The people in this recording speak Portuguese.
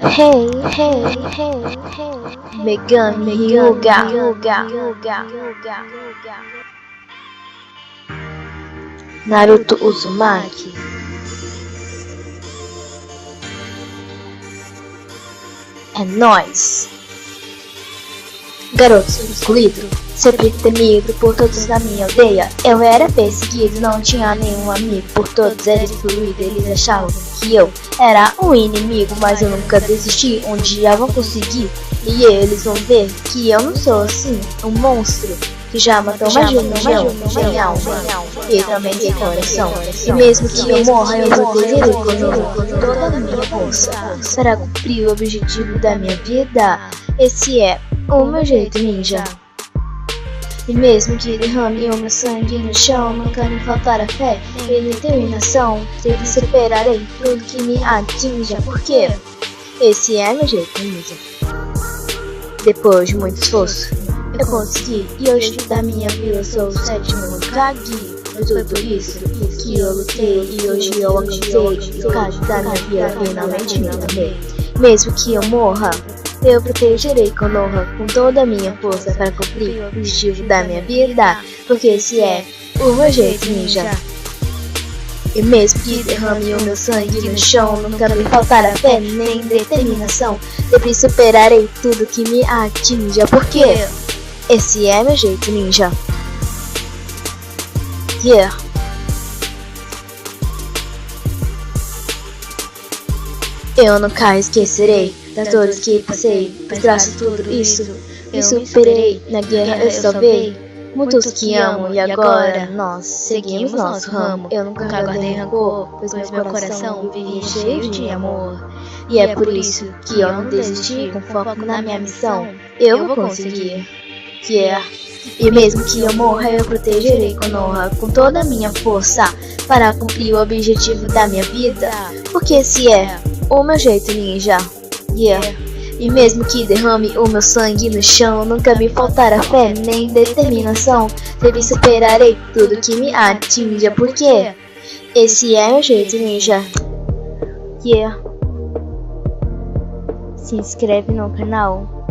Hey, hey, hey, hey, Megami Hyuga. Naruto Uzumaki. É nóis! Garoto excluído, sempre temido por todos na minha aldeia. Eu era perseguido, não tinha nenhum amigo. Por todos era excluído, eles achavam que eu era um inimigo. Mas eu nunca desisti, um dia vão conseguir. E eles vão ver que eu não sou assim, um monstro que já matou mais de um milhão, sem alma e também sem coração. E mesmo que eu morra, eu protegerei com toda a minha força para cumprir o objetivo da minha vida. Esse é o meu jeito ninja. E mesmo que derrame o meu sangue no chão, nunca me faltará fé e determinação. Sempre superarei tudo que me atinja, porque esse é meu jeito ninja. Depois de muito esforço, eu consegui, e hoje da minha vida eu sou o 7º Hokage. Por tudo isso que eu lutei, e hoje eu alcancei o Hokage da minha vida, finalmente me tornei. Mesmo que eu morra, eu protegerei Konoha com toda a minha força para cumprir o objetivo da minha vida, porque esse é o meu jeito ninja. E mesmo que derrame o meu sangue no chão, nunca me faltará fé nem determinação. Sempre superarei tudo que me atinja, porque esse é meu jeito ninja. Yeah. Eu nunca esquecerei das dores que passei, por trás de tudo isso me superei. Na guerra eu salvei muitos que amo, e agora nós seguimos nosso ramo. Eu nunca guardei rancor, pois meu coração vive cheio de amor. E é por isso que eu não desisti, com foco na minha missão eu vou conseguir. Yeah. E mesmo que eu morra, eu protegerei Konoha com toda a minha força para cumprir o objetivo da minha vida, porque esse é o meu jeito ninja. Yeah. E mesmo que derrame o meu sangue no chão, nunca me faltará fé nem determinação. Sempre superarei tudo que me atinja, porque esse é meu jeito ninja. Yeah. Se inscreve no canal.